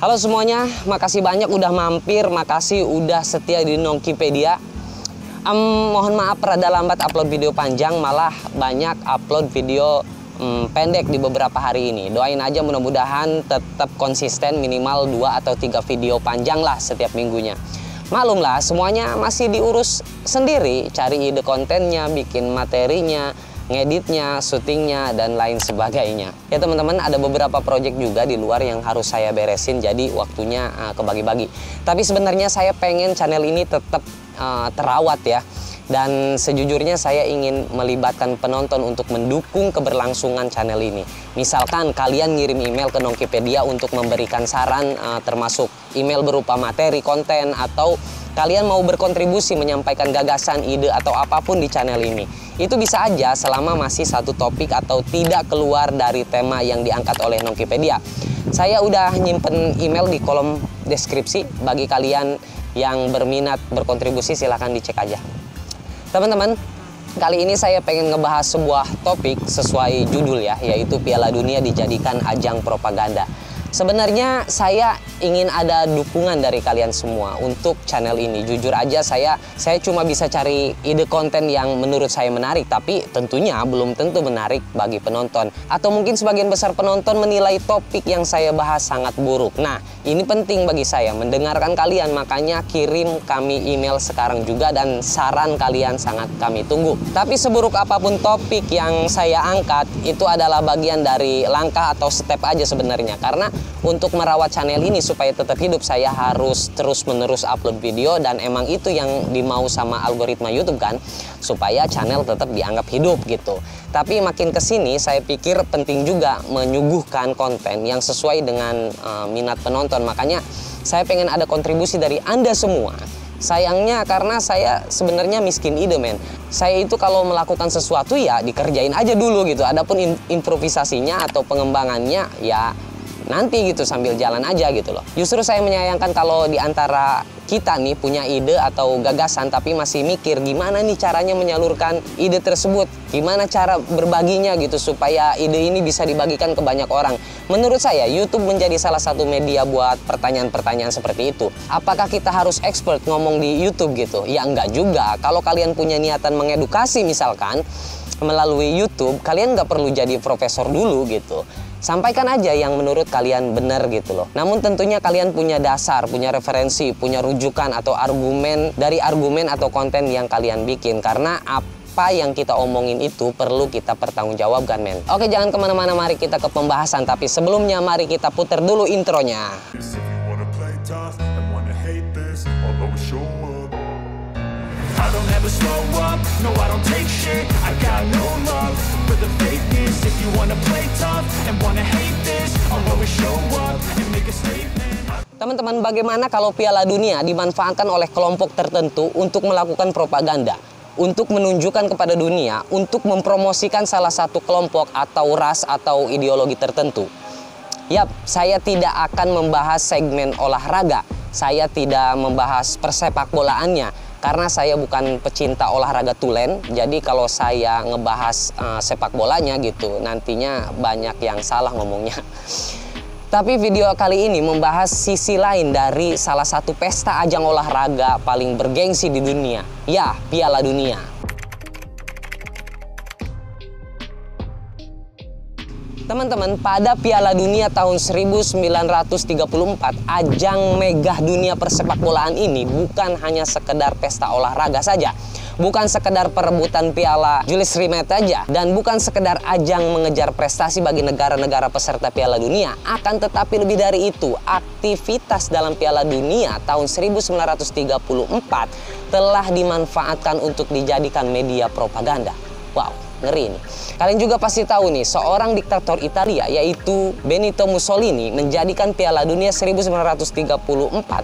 Halo semuanya, makasih banyak udah mampir, makasih udah setia di Nongkipedia. Mohon maaf rada lambat upload video panjang, malah banyak upload video pendek di beberapa hari ini. Doain aja mudah-mudahan tetap konsisten minimal 2 atau 3 video panjang lah setiap minggunya. Maklum lah, semuanya masih diurus sendiri, cari ide kontennya, bikin materinya, ngeditnya, syutingnya, dan lain sebagainya. Ya teman-teman, ada beberapa project juga di luar yang harus saya beresin, jadi waktunya kebagi-bagi. Tapi sebenarnya saya pengen channel ini tetap terawat ya. Dan sejujurnya saya ingin melibatkan penonton untuk mendukung keberlangsungan channel ini. Misalkan kalian ngirim email ke Nongkipedia untuk memberikan saran, termasuk email berupa materi, konten, atau kalian mau berkontribusi menyampaikan gagasan, ide, atau apapun di channel ini. Itu bisa aja selama masih satu topik atau tidak keluar dari tema yang diangkat oleh Nongkipedia. Saya udah nyimpen email di kolom deskripsi. Bagi kalian yang berminat berkontribusi silahkan dicek aja. Teman-teman, kali ini saya pengen ngebahas sebuah topik sesuai judul ya, yaitu Piala Dunia dijadikan ajang propaganda. Sebenarnya saya ingin ada dukungan dari kalian semua untuk channel ini. Jujur aja saya cuma bisa cari ide konten yang menurut saya menarik, tapi tentunya belum tentu menarik bagi penonton. Atau mungkin sebagian besar penonton menilai topik yang saya bahas sangat buruk. Nah, ini penting bagi saya mendengarkan kalian, makanya kirim kami email sekarang juga dan saran kalian sangat kami tunggu. Tapi seburuk apapun topik yang saya angkat, itu adalah bagian dari langkah atau step aja sebenarnya. Karena untuk merawat channel ini supaya tetap hidup, saya harus terus-menerus upload video, dan emang itu yang dimau sama algoritma YouTube kan, supaya channel tetap dianggap hidup gitu. Tapi makin kesini saya pikir penting juga menyuguhkan konten yang sesuai dengan minat penonton. Makanya saya pengen ada kontribusi dari Anda semua. Sayangnya karena saya sebenarnya miskin ide men. Saya itu kalau melakukan sesuatu ya dikerjain aja dulu gitu. Adapun improvisasinya atau pengembangannya ya nanti gitu sambil jalan aja gitu loh. Justru saya menyayangkan kalau di antara kita nih punya ide atau gagasan tapi masih mikir gimana nih caranya menyalurkan ide tersebut, gimana cara berbaginya gitu supaya ide ini bisa dibagikan ke banyak orang. Menurut saya YouTube menjadi salah satu media buat pertanyaan-pertanyaan seperti itu. Apakah kita harus expert ngomong di YouTube gitu? Ya enggak juga. Kalau kalian punya niatan mengedukasi misalkan melalui YouTube, kalian nggak perlu jadi profesor dulu gitu. Sampaikan aja yang menurut kalian benar gitu loh. Namun tentunya kalian punya dasar, punya referensi, punya rujukan atau argumen dari argumen atau konten yang kalian bikin. Karena apa yang kita omongin itu perlu kita pertanggungjawabkan men. Oke, jangan kemana-mana, mari kita ke pembahasan. Tapi sebelumnya mari kita putar dulu intronya. Teman-teman, bagaimana kalau Piala Dunia dimanfaatkan oleh kelompok tertentu untuk melakukan propaganda, untuk menunjukkan kepada dunia, untuk mempromosikan salah satu kelompok atau ras atau ideologi tertentu? Yap, saya tidak akan membahas segmen olahraga, saya tidak membahas persepak bolaannya, karena saya bukan pecinta olahraga tulen. Jadi kalau saya ngebahas sepak bolanya gitu, nantinya banyak yang salah ngomongnya. Tapi video kali ini membahas sisi lain dari salah satu pesta ajang olahraga paling bergengsi di dunia. Ya, Piala Dunia. Teman-teman, pada Piala Dunia tahun 1934, ajang megah dunia persepak bolaan ini bukan hanya sekedar pesta olahraga saja. Bukan sekedar perebutan piala Jules Rimet aja, dan bukan sekedar ajang mengejar prestasi bagi negara-negara peserta Piala Dunia. Akan tetapi lebih dari itu, aktivitas dalam Piala Dunia tahun 1934 telah dimanfaatkan untuk dijadikan media propaganda. Wow, ngeri nih. Kalian juga pasti tahu nih, seorang diktator Italia yaitu Benito Mussolini menjadikan Piala Dunia 1934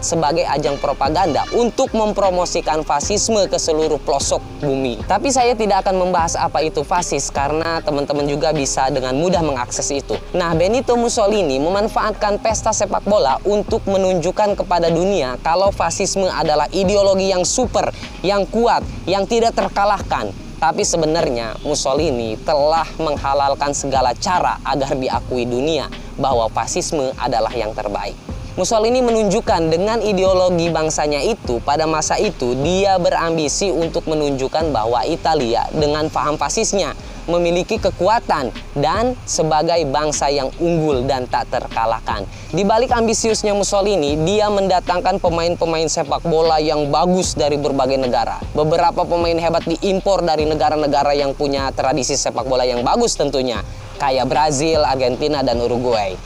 sebagai ajang propaganda untuk mempromosikan fasisme ke seluruh pelosok bumi. Tapi saya tidak akan membahas apa itu fasis karena teman-teman juga bisa dengan mudah mengakses itu. Nah, Benito Mussolini memanfaatkan pesta sepak bola untuk menunjukkan kepada dunia kalau fasisme adalah ideologi yang super, yang kuat, yang tidak terkalahkan. Tapi sebenarnya Mussolini telah menghalalkan segala cara agar diakui dunia bahwa fasisme adalah yang terbaik. Mussolini menunjukkan dengan ideologi bangsanya itu, pada masa itu dia berambisi untuk menunjukkan bahwa Italia dengan paham fasisnya memiliki kekuatan dan sebagai bangsa yang unggul dan tak terkalahkan. Di balik ambisiusnya Mussolini, dia mendatangkan pemain-pemain sepak bola yang bagus dari berbagai negara. Beberapa pemain hebat diimpor dari negara-negara yang punya tradisi sepak bola yang bagus tentunya, kayak Brazil, Argentina, dan Uruguay.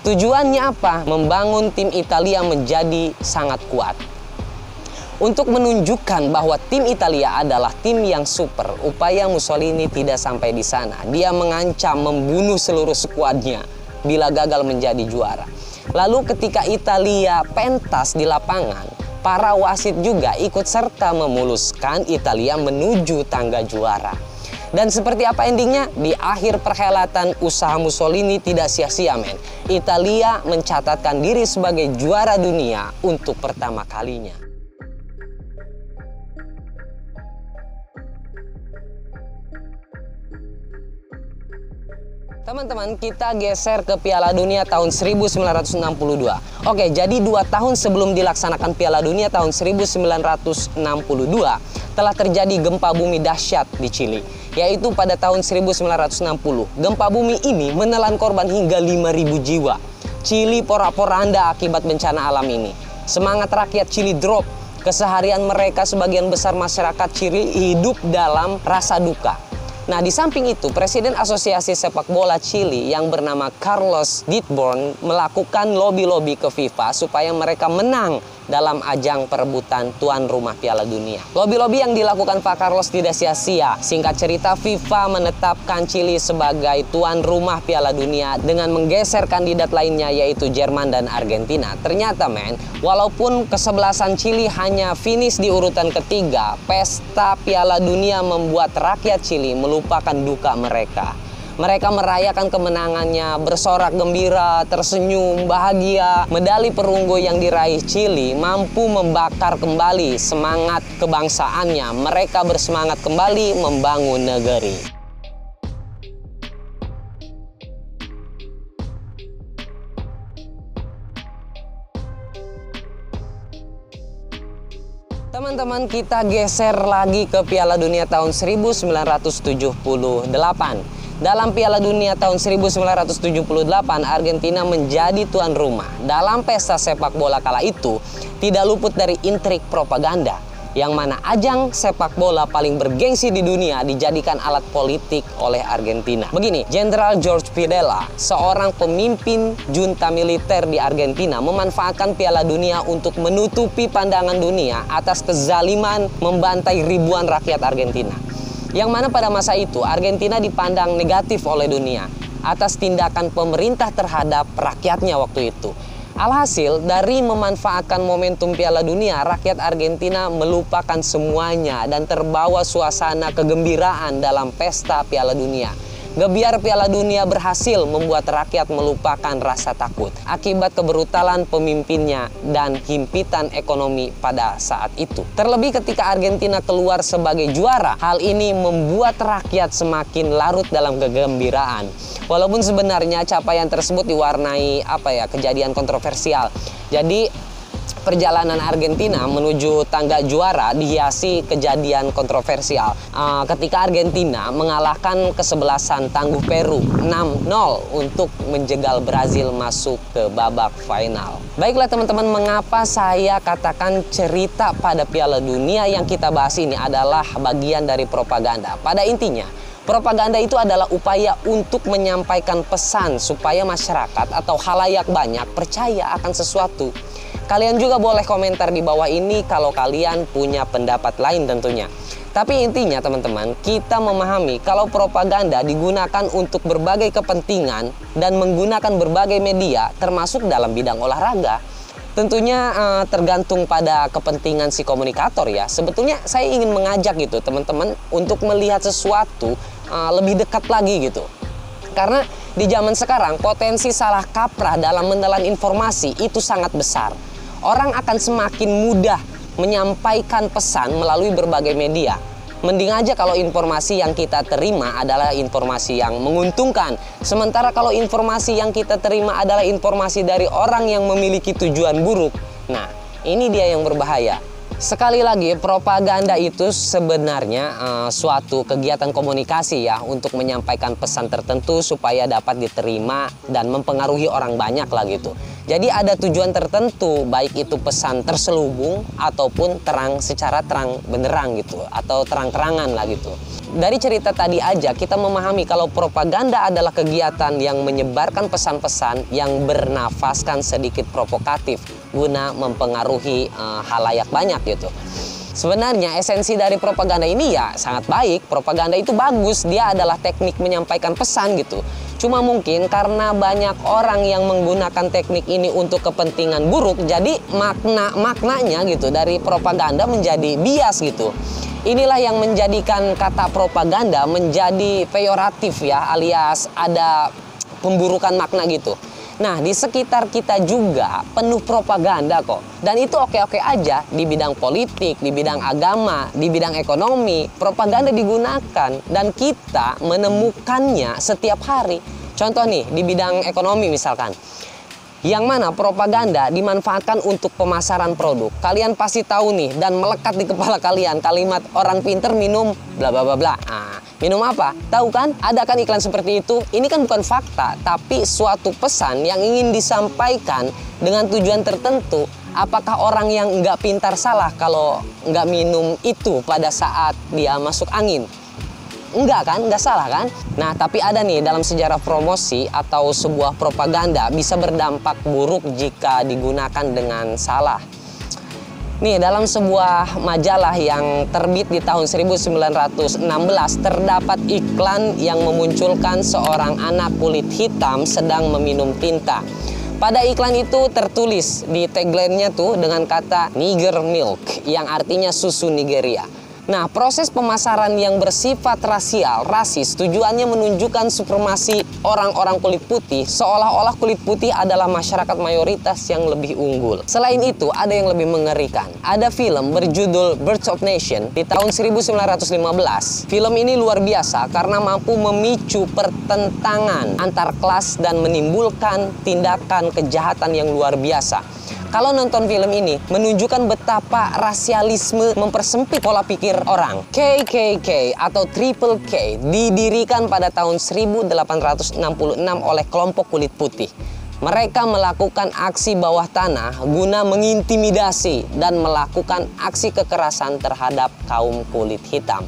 Tujuannya apa? Membangun tim Italia menjadi sangat kuat. Untuk menunjukkan bahwa tim Italia adalah tim yang super, upaya Mussolini tidak sampai di sana. Dia mengancam membunuh seluruh skuadnya bila gagal menjadi juara. Lalu ketika Italia pentas di lapangan, para wasit juga ikut serta memuluskan Italia menuju tangga juara. Dan seperti apa endingnya? Di akhir perhelatan, usaha Mussolini tidak sia-sia, men. Italia mencatatkan diri sebagai juara dunia untuk pertama kalinya. Teman-teman, kita geser ke Piala Dunia tahun 1962. Oke, jadi 2 tahun sebelum dilaksanakan Piala Dunia tahun 1962, telah terjadi gempa bumi dahsyat di Chili, yaitu pada tahun 1960. Gempa bumi ini menelan korban hingga 5.000 jiwa. Chili porak-poranda akibat bencana alam ini. Semangat rakyat Chili drop. Keseharian mereka, sebagian besar masyarakat Chili hidup dalam rasa duka. Nah, di samping itu, Presiden Asosiasi Sepak Bola Chili yang bernama Carlos Ghosn melakukan lobby-lobby ke FIFA supaya mereka menang dalam ajang perebutan tuan rumah Piala Dunia. Lobby-lobby yang dilakukan Pak Carlos tidak sia-sia. Singkat cerita, FIFA menetapkan Chili sebagai tuan rumah Piala Dunia dengan menggeser kandidat lainnya yaitu Jerman dan Argentina. Ternyata, men, walaupun kesebelasan Chili hanya finish di urutan ketiga, pesta Piala Dunia membuat rakyat Chili melupakan duka mereka. Mereka merayakan kemenangannya, bersorak gembira, tersenyum, bahagia. Medali perunggu yang diraih Chili mampu membakar kembali semangat kebangsaannya. Mereka bersemangat kembali membangun negeri. Teman-teman, kita geser lagi ke Piala Dunia tahun 1978. Dalam Piala Dunia tahun 1978, Argentina menjadi tuan rumah. Dalam pesta sepak bola kala itu, tidak luput dari intrik propaganda, yang mana ajang sepak bola paling bergengsi di dunia dijadikan alat politik oleh Argentina. Begini, Jenderal Jorge Videla, seorang pemimpin junta militer di Argentina, memanfaatkan Piala Dunia untuk menutupi pandangan dunia atas kezaliman membantai ribuan rakyat Argentina. Yang mana pada masa itu Argentina dipandang negatif oleh dunia atas tindakan pemerintah terhadap rakyatnya waktu itu. Alhasil, dari memanfaatkan momentum Piala Dunia, rakyat Argentina melupakan semuanya dan terbawa suasana kegembiraan dalam pesta Piala Dunia. Gebiar Piala Dunia berhasil membuat rakyat melupakan rasa takut akibat kebrutalan pemimpinnya dan himpitan ekonomi pada saat itu. Terlebih ketika Argentina keluar sebagai juara, hal ini membuat rakyat semakin larut dalam kegembiraan. Walaupun sebenarnya capaian tersebut diwarnai kejadian kontroversial. Jadi perjalanan Argentina menuju tangga juara dihiasi kejadian kontroversial ketika Argentina mengalahkan kesebelasan tangguh Peru 6-0 untuk menjegal Brazil masuk ke babak final. Baiklah teman-teman, mengapa saya katakan cerita pada Piala Dunia yang kita bahas ini adalah bagian dari propaganda. Pada intinya, propaganda itu adalah upaya untuk menyampaikan pesan supaya masyarakat atau khalayak banyak percaya akan sesuatu. Kalian juga boleh komentar di bawah ini kalau kalian punya pendapat lain tentunya. Tapi intinya teman-teman, kita memahami kalau propaganda digunakan untuk berbagai kepentingan dan menggunakan berbagai media termasuk dalam bidang olahraga. Tentunya tergantung pada kepentingan si komunikator ya. Sebetulnya saya ingin mengajak gitu teman-teman untuk melihat sesuatu lebih dekat lagi gitu. Karena di zaman sekarang potensi salah kaprah dalam menelan informasi itu sangat besar. Orang akan semakin mudah menyampaikan pesan melalui berbagai media. Mending aja kalau informasi yang kita terima adalah informasi yang menguntungkan. Sementara kalau informasi yang kita terima adalah informasi dari orang yang memiliki tujuan buruk, nah ini dia yang berbahaya. Sekali lagi, propaganda itu sebenarnya suatu kegiatan komunikasi ya untuk menyampaikan pesan tertentu supaya dapat diterima dan mempengaruhi orang banyak lah gitu. Jadi ada tujuan tertentu, baik itu pesan terselubung ataupun secara terang benderang gitu, atau terang-terangan lah gitu. Dari cerita tadi aja kita memahami kalau propaganda adalah kegiatan yang menyebarkan pesan-pesan yang bernafaskan sedikit provokatif guna mempengaruhi halayak banyak gitu. Sebenarnya esensi dari propaganda ini ya sangat baik. Propaganda itu bagus, dia adalah teknik menyampaikan pesan gitu. Cuma mungkin karena banyak orang yang menggunakan teknik ini untuk kepentingan buruk, jadi maknanya gitu dari propaganda menjadi bias gitu. Inilah yang menjadikan kata propaganda menjadi peyoratif ya, alias ada pemburukan makna gitu. Nah, di sekitar kita juga penuh propaganda kok. Dan itu oke-oke aja di bidang politik, di bidang agama, di bidang ekonomi. Propaganda digunakan dan kita menemukannya setiap hari. Contoh nih, di bidang ekonomi misalkan. Yang mana propaganda dimanfaatkan untuk pemasaran produk. Kalian pasti tahu nih dan melekat di kepala kalian kalimat orang pinter minum bla bla bla bla. Nah, minum apa? Tahu kan? Ada kan iklan seperti itu? Ini kan bukan fakta, tapi suatu pesan yang ingin disampaikan dengan tujuan tertentu. Apakah orang yang nggak pintar salah kalau nggak minum itu pada saat dia masuk angin? Enggak kan? Enggak salah kan? Nah, tapi ada nih dalam sejarah promosi atau sebuah propaganda bisa berdampak buruk jika digunakan dengan salah. Nih, dalam sebuah majalah yang terbit di tahun 1916 terdapat iklan yang memunculkan seorang anak kulit hitam sedang meminum tinta. Pada iklan itu tertulis di tagline-nya tuh dengan kata Niger Milk yang artinya susu Nigeria. Nah, proses pemasaran yang bersifat rasis tujuannya menunjukkan supremasi orang-orang kulit putih seolah-olah kulit putih adalah masyarakat mayoritas yang lebih unggul. Selain itu, ada yang lebih mengerikan. Ada film berjudul Birds of Nation di tahun 1915. Film ini luar biasa karena mampu memicu pertentangan antar kelas dan menimbulkan tindakan kejahatan yang luar biasa. Kalau nonton film ini, menunjukkan betapa rasialisme mempersempit pola pikir orang. KKK atau Triple K didirikan pada tahun 1866 oleh kelompok kulit putih. Mereka melakukan aksi bawah tanah guna mengintimidasi dan melakukan aksi kekerasan terhadap kaum kulit hitam.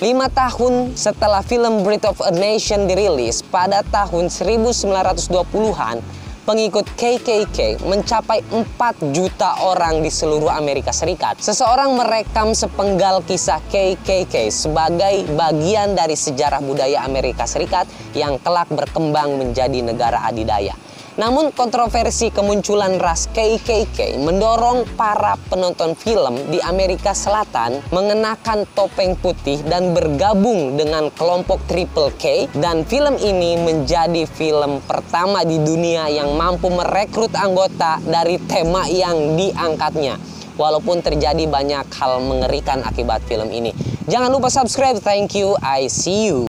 5 tahun setelah film Birds of a Nation dirilis pada tahun 1920-an, pengikut KKK mencapai 4 juta orang di seluruh Amerika Serikat. Seseorang merekam sepenggal kisah KKK sebagai bagian dari sejarah budaya Amerika Serikat yang kelak berkembang menjadi negara adidaya. Namun kontroversi kemunculan ras KKK mendorong para penonton film di Amerika Selatan mengenakan topeng putih dan bergabung dengan kelompok Triple K, dan film ini menjadi film pertama di dunia yang mampu merekrut anggota dari tema yang diangkatnya. Walaupun terjadi banyak hal mengerikan akibat film ini. Jangan lupa subscribe. Thank you. I see you.